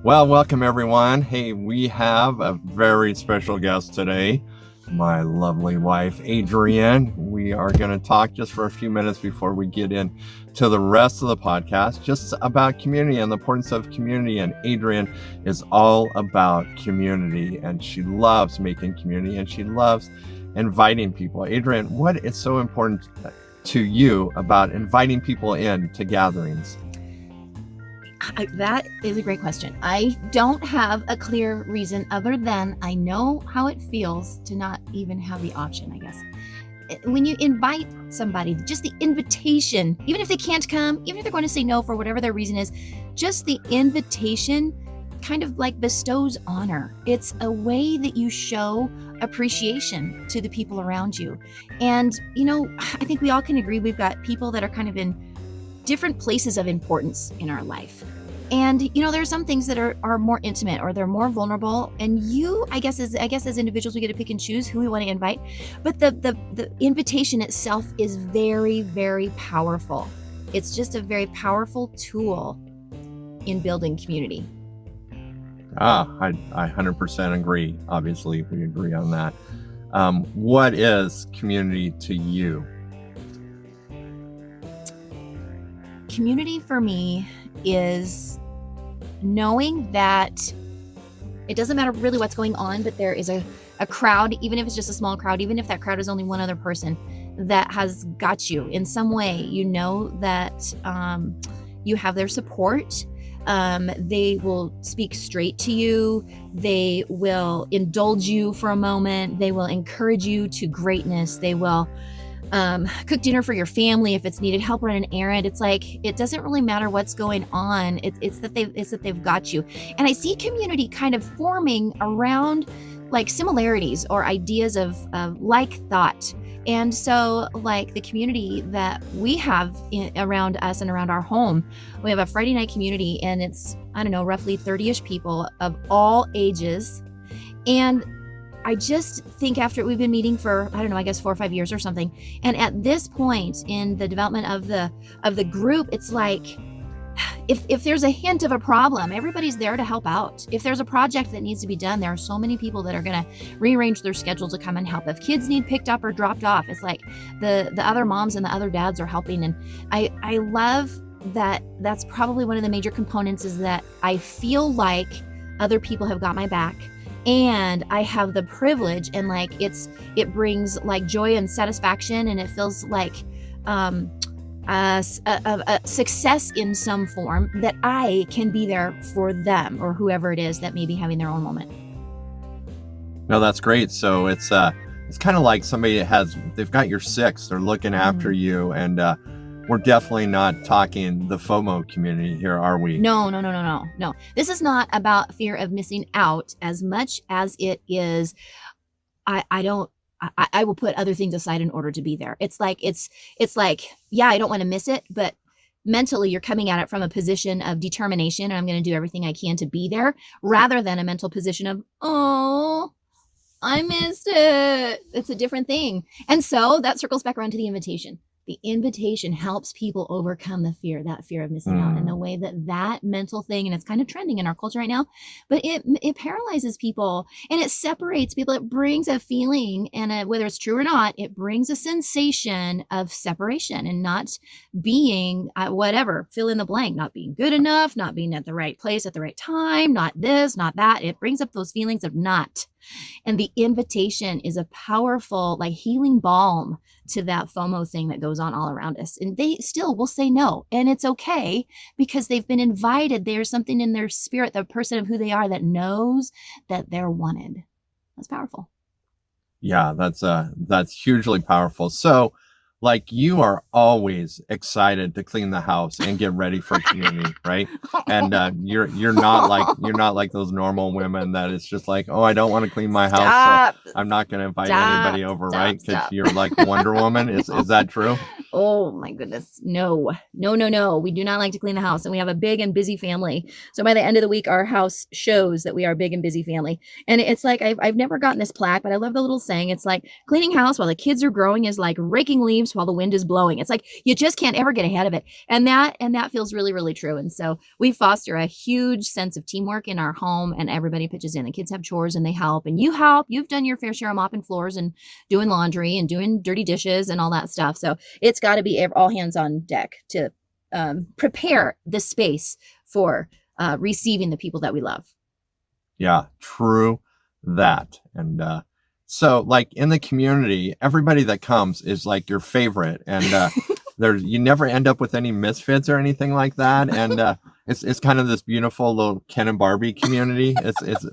Well, welcome everyone. Hey, we have a very special guest today, my lovely wife, Adryann. We are going to talk just for a few minutes before we get into the rest of the podcast, just about community and the importance of community. And Adryann is all about community, and she loves making community, and she loves inviting people. Adryann, what is so important to you about inviting people in to gatherings? That is a great question. I don't have a clear reason other than I know how it feels to not even have the option, I guess. When you invite somebody, just the invitation, even if they can't come, even if they're going to say no for whatever their reason is, just the invitation kind of like bestows honor. It's a way that you show appreciation to the people around you. And, I think we all can agree we've got people that are kind of in different places of importance in our life. And, there are some things that are more intimate or they're more vulnerable. And I guess as individuals, we get to pick and choose who we want to invite. But the invitation itself is very, very powerful. It's just a very powerful tool in building community. I 100% agree. Obviously, we agree on that. What is community to you? Community for me is knowing that it doesn't matter really what's going on, but there is a crowd, even if it's just a small crowd, even if that crowd is only one other person that has got you in some way, that you have their support. They will speak straight to you. They will indulge you for a moment. They will encourage you to greatness. They will cook dinner for your family if it's needed, help run an errand. It's like, it doesn't really matter what's going on. It's that they've got you. And I see community kind of forming around like similarities or ideas of like thought. And so like the community that we have around us and around our home, we have a Friday night community, and it's, roughly 30-ish people of all ages. And I just think after we've been meeting for, 4 or 5 years or something. And at this point in the development of the group, it's like, if there's a hint of a problem, everybody's there to help out. If there's a project that needs to be done, there are so many people that are going to rearrange their schedule to come and help. If kids need picked up or dropped off, it's like the other moms and the other dads are helping. And I love that. That's probably one of the major components, is that I feel like other people have got my back. And I have the privilege, and like it brings like joy and satisfaction, and it feels like a success in some form that I can be there for them or whoever it is that may be having their own moment. No, that's great. So it's kind of like somebody they've got your six, they're looking after you, and we're definitely not talking the FOMO community here, are we? No. This is not about fear of missing out as much as it is. I will put other things aside in order to be there. It's like, yeah, I don't want to miss it, but mentally you're coming at it from a position of determination, and I'm going to do everything I can to be there, rather than a mental position of, oh, I missed it. It's a different thing. And so that circles back around to the invitation. The invitation helps people overcome that fear of missing out, and the way that mental thing, and it's kind of trending in our culture right now, but it paralyzes people, and it separates people. It brings a feeling, and whether it's true or not, it brings a sensation of separation and not being whatever, fill in the blank, not being good enough, not being at the right place at the right time, not this, not that. It brings up those feelings of not. And the invitation is a powerful, like, healing balm to that FOMO thing that goes on all around us. And they still will say no. And it's okay, because they've been invited. There's something in their spirit, the person of who they are, that knows that they're wanted. That's powerful. Yeah, that's hugely powerful. So, like, you are always excited to clean the house and get ready for community, right? And you're not like those normal women that it's just like, oh, I don't want to clean my house, so I'm not going to invite anybody over, right? Because you're like Wonder Woman. Is that true? Oh my goodness. No, no, no, no. We do not like to clean the house, and we have a big and busy family. So by the end of the week, our house shows that we are a big and busy family. And it's like, I've never gotten this plaque, but I love the little saying. It's like cleaning house while the kids are growing is like raking leaves while the wind is blowing. It's like, you just can't ever get ahead of it. And that feels really, really true. And so we foster a huge sense of teamwork in our home, and everybody pitches in. The kids have chores and they help, and you help. You've done your fair share of mopping floors and doing laundry and doing dirty dishes and all that stuff. So it's got to be all hands on deck to prepare the space for receiving the people that we love. Yeah, true that. And so like in the community, everybody that comes is like your favorite, and you never end up with any misfits or anything like that. And it's kind of this beautiful little Ken and Barbie community.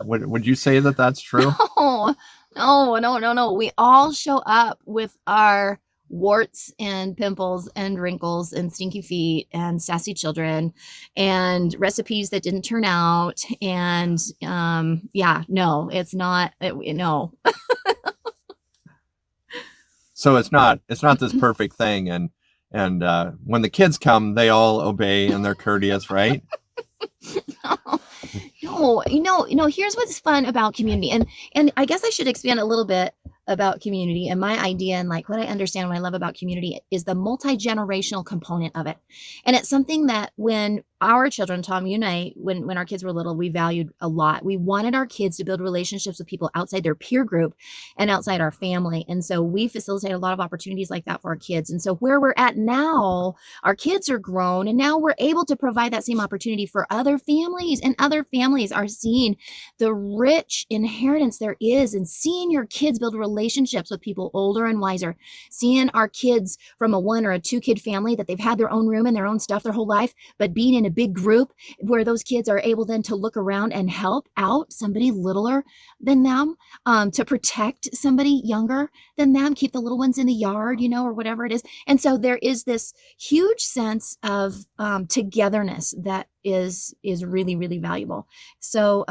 Would you say that that's true? No. We all show up with our warts and pimples and wrinkles and stinky feet and sassy children and recipes that didn't turn out. And no, it's not. No. So it's not this perfect thing. And when the kids come, they all obey and they're courteous, right? No, here's what's fun about community. And I guess I should expand a little bit about community, and my idea and like what I understand, what I love about community is the multi-generational component of it. And it's something that when our children, Tom, you and I, when our kids were little, we valued a lot. We wanted our kids to build relationships with people outside their peer group and outside our family. And so we facilitate a lot of opportunities like that for our kids. And so where we're at now, our kids are grown, and now we're able to provide that same opportunity for other families, and other families are seeing the rich inheritance there is in seeing your kids build relationships with people older and wiser, seeing our kids from a 1 or a 2 kid family that they've had their own room and their own stuff their whole life, but being in a big group where those kids are able then to look around and help out somebody littler than them, to protect somebody younger than them, keep the little ones in the yard, or whatever it is. And so there is this huge sense of togetherness that is really, really valuable. So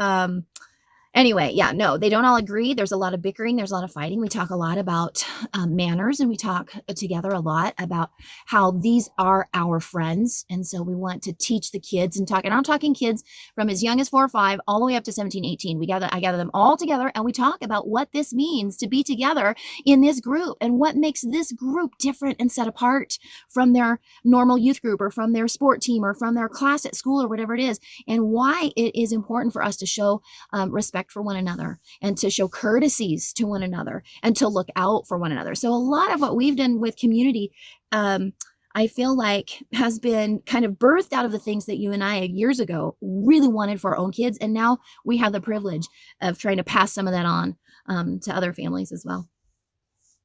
anyway, no, they don't all agree. There's a lot of bickering. There's a lot of fighting. We talk a lot about manners, and we talk together a lot about how these are our friends. And so we want to teach the kids and I'm talking kids from as young as 4 or 5 all the way up to 17, 18. I gather them all together, and we talk about what this means to be together in this group and what makes this group different and set apart from their normal youth group or from their sport team or from their class at school or whatever it is, and why it is important for us to show respect for one another, and to show courtesies to one another, and to look out for one another. So a lot of what we've done with community, I feel like has been kind of birthed out of the things that you and I years ago really wanted for our own kids. And now we have the privilege of trying to pass some of that on to other families as well.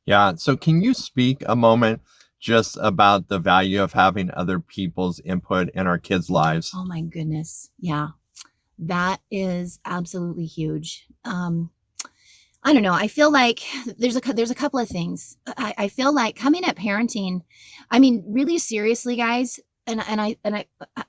Yeah. So can you speak a moment just about the value of having other people's input in our kids' lives? Oh my goodness. Yeah. That is absolutely huge. I don't know. I feel like there's a couple of things. I feel like coming at parenting, I mean, really seriously, guys, and I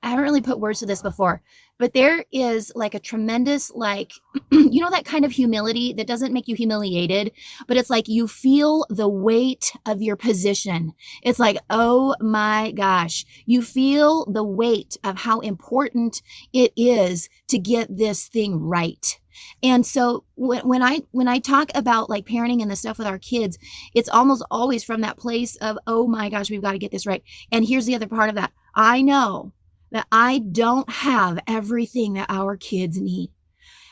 haven't really put words to this before, but there is like a tremendous, like, that kind of humility that doesn't make you humiliated, but it's like you feel the weight of your position. It's like, oh my gosh, you feel the weight of how important it is to get this thing right. And so when I talk about like parenting and the stuff with our kids, it's almost always from that place of, oh my gosh, we've got to get this right. And here's the other part of that. I know that I don't have everything that our kids need.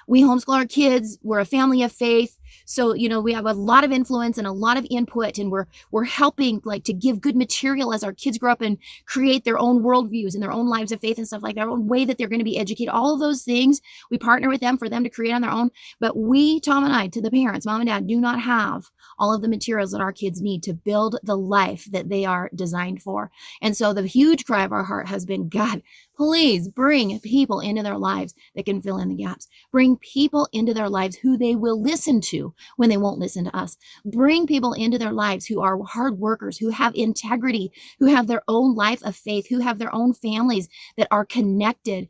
We homeschool our kids. We're a family of faith. So, we have a lot of influence and a lot of input, and we're helping like to give good material as our kids grow up and create their own worldviews and their own lives of faith and stuff like their own way that they're going to be educated. All of those things we partner with them for them to create on their own. But we, Tom and I, to the parents, mom and dad, do not have all of the materials that our kids need to build the life that they are designed for. And so the huge cry of our heart has been, God, please bring people into their lives that can fill in the gaps. Bring people into their lives who they will listen to to when they won't listen to us. Bring people into their lives who are hard workers, who have integrity, who have their own life of faith, who have their own families that are connected,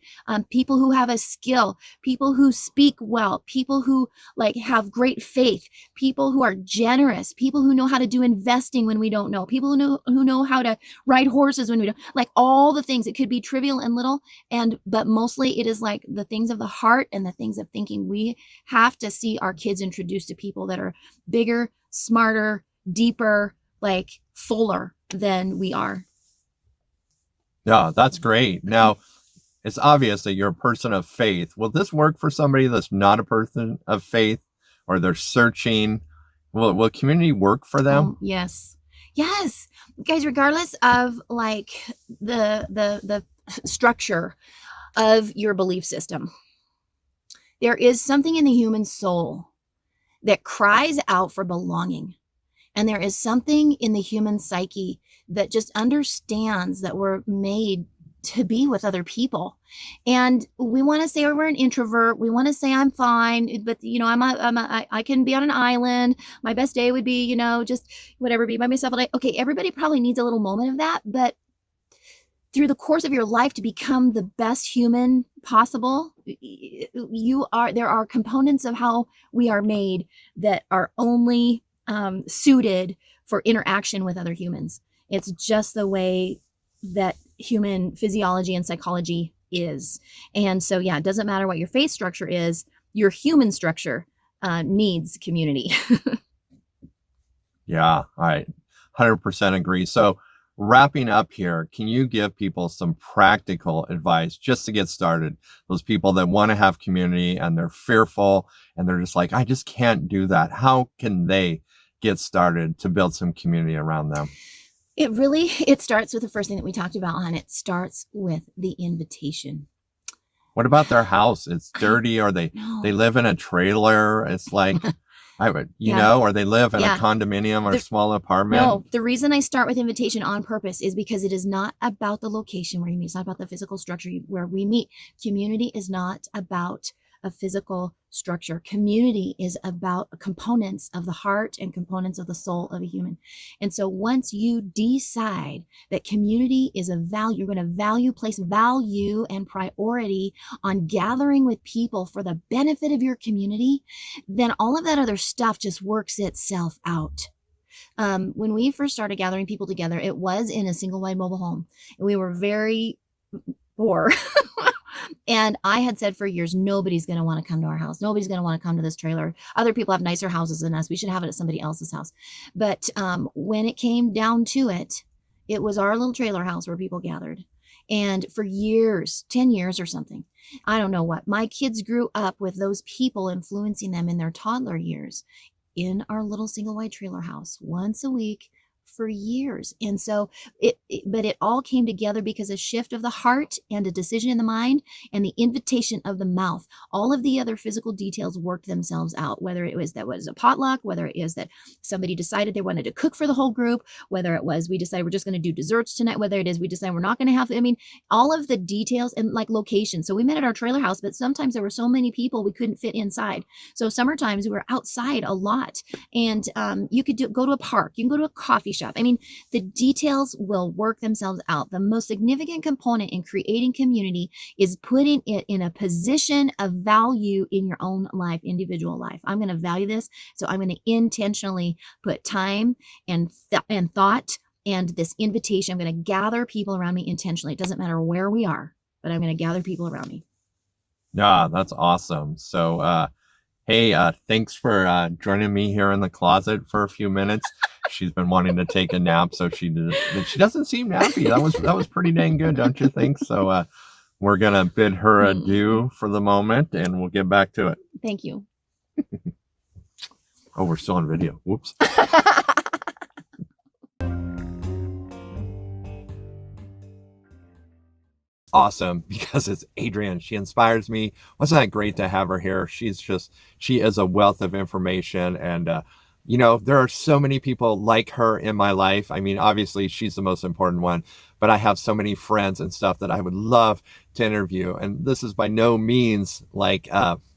people who have a skill, people who speak well, people who like have great faith, people who are generous, people who know how to do investing when we don't know, people who know how to ride horses when we don't, like all the things. It could be trivial and little, but mostly it is like the things of the heart and the things of thinking. We have to see our kids introduced to people that are bigger, smarter, deeper, like fuller than we are. Yeah, that's great. Now, it's obvious that you're a person of faith. Will this work for somebody that's not a person of faith, or they're searching? Will community work for them? Yes, guys, regardless of like the structure of your belief system, there is something in the human soul that cries out for belonging. And there is something in the human psyche that just understands that we're made to be with other people. And we want to say, we're an introvert. We want to say I'm fine, but I can be on an island. My best day would be, just whatever, be by myself. Like, okay, everybody probably needs a little moment of that, but through the course of your life to become the best human possible, there are components of how we are made that are only suited for interaction with other humans. It's just the way that human physiology and psychology is. And so, yeah, it doesn't matter what your faith structure is, your human structure needs community. Yeah, I 100% agree. So wrapping up here, can you give people some practical advice just to get started? Those people that want to have community and they're fearful and they're just like, I just can't do that. How can they get started to build some community around them? It starts with the first thing that we talked about, and it starts with the invitation. What about their house? It's dirty, or they live in a trailer. It's like, or they live in a condominium or a small apartment. No, the reason I start with invitation on purpose is because it is not about the location where you meet. It's not about the physical structure where we meet. Community is not about a physical structure. Community is about components of the heart and components of the soul of a human. And so once you decide that community is a value, you're going to place value and priority on gathering with people for the benefit of your community, then all of that other stuff just works itself out. When we first started gathering people together, it was in a single wide mobile home. And we were very poor. And I had said for years, nobody's going to want to come to our house. Nobody's going to want to come to this trailer. Other people have nicer houses than us. We should have it at somebody else's house. But when it came down to it, it was our little trailer house where people gathered. And for years, 10 years or something, I don't know what, my kids grew up with those people influencing them in their toddler years in our little single wide trailer house once a week for years. And so but it all came together because a shift of the heart and a decision in the mind and the invitation of the mouth. All of the other physical details worked themselves out, whether it was that was a potluck, whether it is that somebody decided they wanted to cook for the whole group, whether it was we decided we're just going to do desserts tonight, whether it is we decided we're not going to have, all of the details and like location. So we met at our trailer house, but sometimes there were so many people we couldn't fit inside. So summertimes we were outside a lot, and you could go to a park, you can go to a coffee shop. The details will work themselves out. The most significant component in creating community is putting it in a position of value in your own life, individual life. I'm going to value this, so I'm going to intentionally put time and thought and this invitation. I'm going to gather people around me intentionally. It doesn't matter where we are, but I'm going to gather people around me. Yeah, that's awesome. So, hey, thanks for joining me here in the closet for a few minutes. She's been wanting to take a nap, so she doesn't seem nappy. That was pretty dang good, don't you think? So we're gonna bid her adieu for the moment, and we'll get back to it. Thank you. Oh, we're still on video. Whoops. Awesome, because it's Adryann. She inspires me. Wasn't that great to have her here? She is a wealth of information, and there are so many people like her in my life. Obviously she's the most important one, but I have so many friends and stuff that I would love to interview. And this is by no means like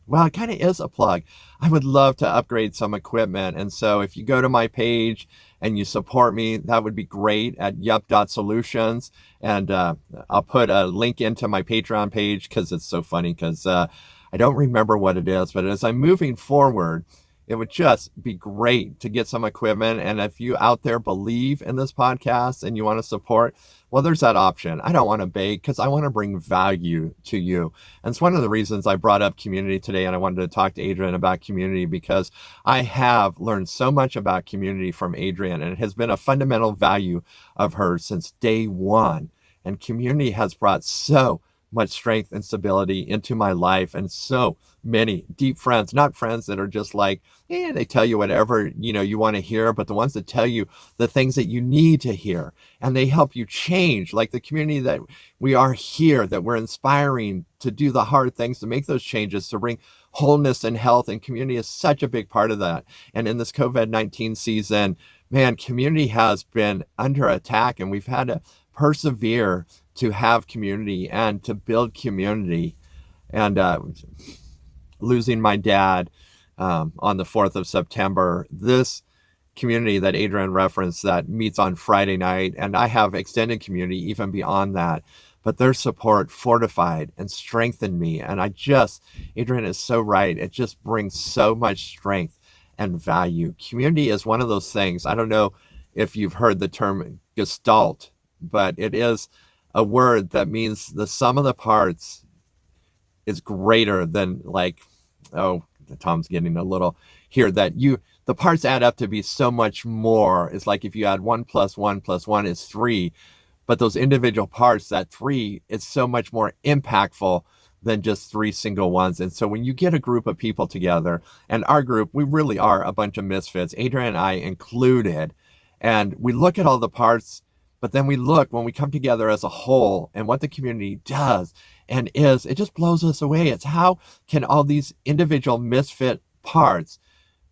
Well, it kind of is a plug. I would love to upgrade some equipment. And so if you go to my page and you support me, that would be great at Yup.solutions. And I'll put a link into my Patreon page because it's so funny because I don't remember what it is. But as I'm moving forward, it would just be great to get some equipment. And if you out there believe in this podcast and you want to support, well, there's that option. I don't want to beg because I want to bring value to you. And it's one of the reasons I brought up community today. And I wanted to talk to Adryann about community because I have learned so much about community from Adryann, and it has been a fundamental value of hers since day one. And community has brought so much strength and stability into my life, and so many deep friends, not friends that are just like, yeah, they tell you whatever, you want to hear, but the ones that tell you the things that you need to hear, and they help you change, like the community that we are here, that we're inspiring to do the hard things, to make those changes, to bring wholeness and health, and community is such a big part of that. And in this COVID-19 season, man, community has been under attack, and we've had to persevere to have community and to build community. And losing my dad on the 4th of September, this community that Adryann referenced that meets on Friday night, and I have extended community even beyond that, but their support fortified and strengthened me. And Adryann is so right. It just brings so much strength and value. Community is one of those things. I don't know if you've heard the term gestalt, but it is a word that means the sum of the parts is greater than, like, oh, Tom's getting a little here, that the parts add up to be so much more. It's like if you add 1 + 1 + 1 is 3, but those individual parts, that 3, is so much more impactful than just 3 single ones. And so when you get a group of people together, and our group, we really are a bunch of misfits, Adryann and I included, and we look at all the parts, but then we look when we come together as a whole and what the community does and is, it just blows us away. It's how can all these individual misfit parts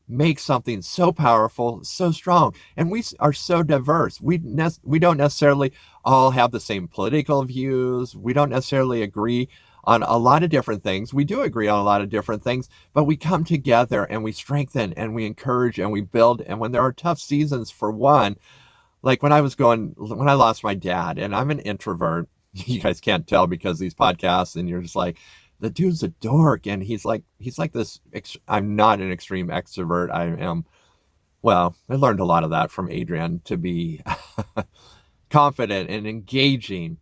make something so powerful, so strong? And we are so diverse. We don't necessarily all have the same political views. We don't necessarily agree on a lot of different things. We do agree on a lot of different things, but we come together and we strengthen and we encourage and we build. And when there are tough seasons, for one, like when I lost my dad, and I'm an introvert, you guys can't tell because these podcasts, and you're just like, the dude's a dork. And he's like this, I'm not an extreme extrovert. I learned a lot of that from Adryann, to be confident and engaging.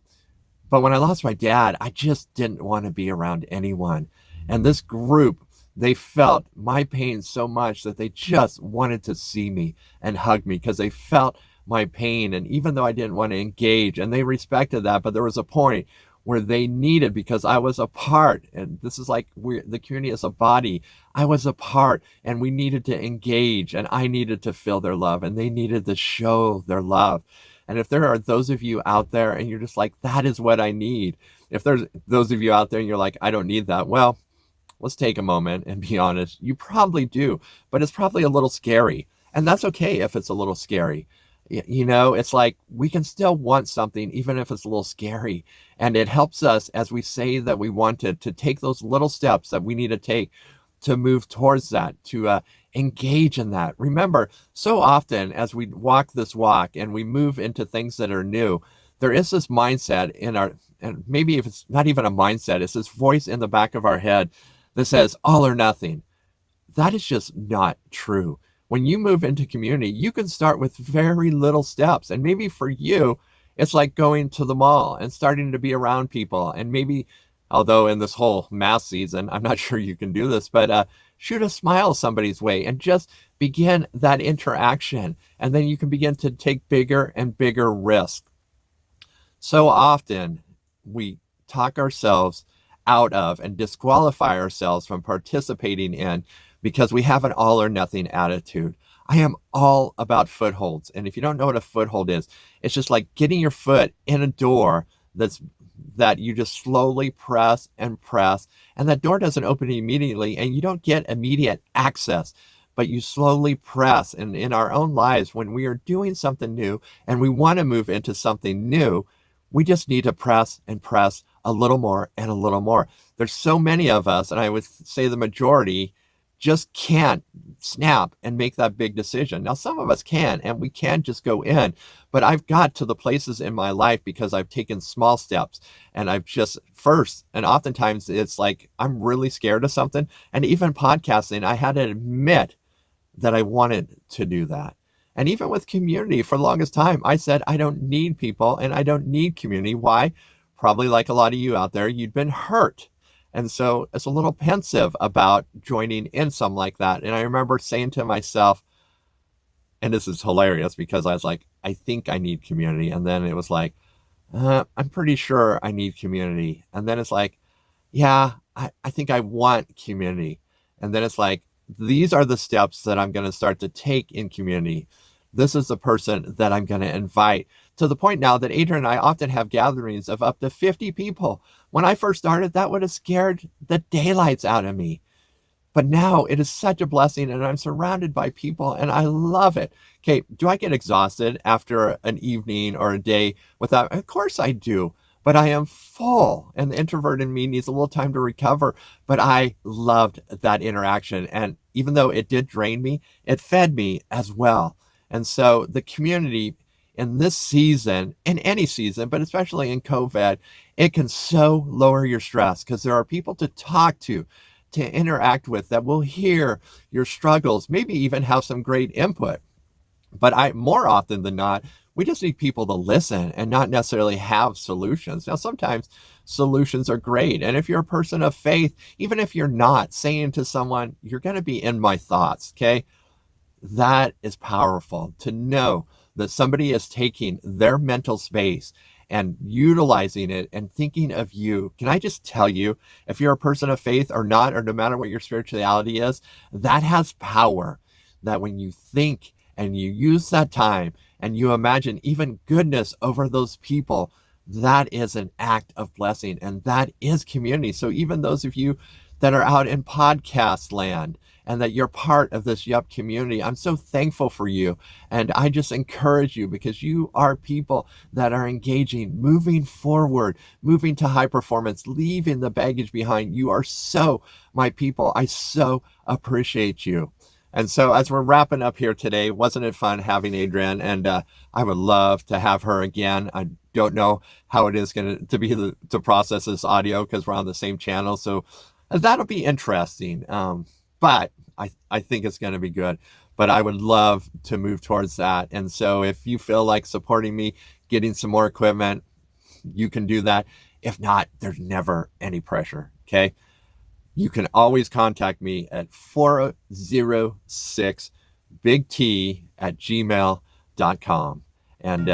But when I lost my dad, I just didn't want to be around anyone. And this group, they felt my pain so much that they just wanted to see me and hug me because they felt my pain. And even though I didn't want to engage, and they respected that, but there was a point where they needed, because I was a part, and this is like the community is a body. I was a part, and we needed to engage, and I needed to feel their love, and they needed to show their love. And if there are those of you out there and you're just like, that is what I need. If there's those of you out there and you're like, I don't need that. Well, let's take a moment and be honest. You probably do, but it's probably a little scary. And that's okay if it's a little scary. It's like we can still want something even if it's a little scary. And it helps us, as we say that we wanted, to take those little steps that we need to take to move towards that, to engage in that. Remember, so often as we walk this walk and we move into things that are new, there is this mindset and maybe if it's not even a mindset, it's this voice in the back of our head that says all or nothing. That is just not true. When you move into community, you can start with very little steps. And maybe for you, it's like going to the mall and starting to be around people. And maybe, although in this whole mask season, I'm not sure you can do this, but shoot a smile somebody's way and just begin that interaction. And then you can begin to take bigger and bigger risks. So often we talk ourselves out of and disqualify ourselves from participating in because we have an all or nothing attitude. I am all about footholds. And if you don't know what a foothold is, it's just like getting your foot in a door that you just slowly press, and that door doesn't open immediately and you don't get immediate access, but you slowly press. And in our own lives, when we are doing something new and we want to move into something new, We just need to press and press a little more and a little more. There's so many of us, and I would say the majority just can't snap and make that big decision. Now, some of us can, and we can just go in, but I've got to the places in my life because I've taken small steps, and I've just first, and oftentimes it's like I'm really scared of something. And even podcasting, I had to admit that I wanted to do that. And even with community, for the longest time, I said, I don't need people and I don't need community. Why? Probably like a lot of you out there, you'd been hurt. And so it's a little pensive about joining in some like that. And I remember saying to myself, and this is hilarious because I was like, I think I need community. And then it was like, I'm pretty sure I need community. And then it's like, yeah, I think I want community. And then it's like, these are the steps that I'm going to start to take in community. This is the person that I'm going to invite, to the point now that Adryann and I often have gatherings of up to 50 people. When I first started, that would have scared the daylights out of me. But now it is such a blessing and I'm surrounded by people and I love it. Okay, do I get exhausted after an evening or a day without? Of course I do, but I am full and the introvert in me needs a little time to recover. But I loved that interaction. And even though it did drain me, it fed me as well. And so the community in this season, in any season, but especially in COVID, it can so lower your stress because there are people to talk to interact with, that will hear your struggles, maybe even have some great input. But more often than not, we just need people to listen and not necessarily have solutions. Now, sometimes solutions are great. And if you're a person of faith, even if you're not, saying to someone, you're going to be in my thoughts, okay? That is powerful to know that somebody is taking their mental space and utilizing it and thinking of you. Can I just tell you, if you're a person of faith or not, or no matter what your spirituality is, that has power. That when you think and you use that time and you imagine even goodness over those people, that is an act of blessing and that is community. So even those of you that are out in podcast land and that you're part of this Yup community, I'm so thankful for you. And I just encourage you because you are people that are engaging, moving forward, moving to high performance, leaving the baggage behind. You are so my people. I so appreciate you. And so as we're wrapping up here today, wasn't it fun having Adryann? And I would love to have her again. I don't know how it is going to be to process this audio because we're on the same channel. So that'll be interesting. But I think it's going to be good. But I would love to move towards that. And so if you feel like supporting me, getting some more equipment, you can do that. If not, there's never any pressure. Okay. You can always contact me at 406bigt@gmail.com. And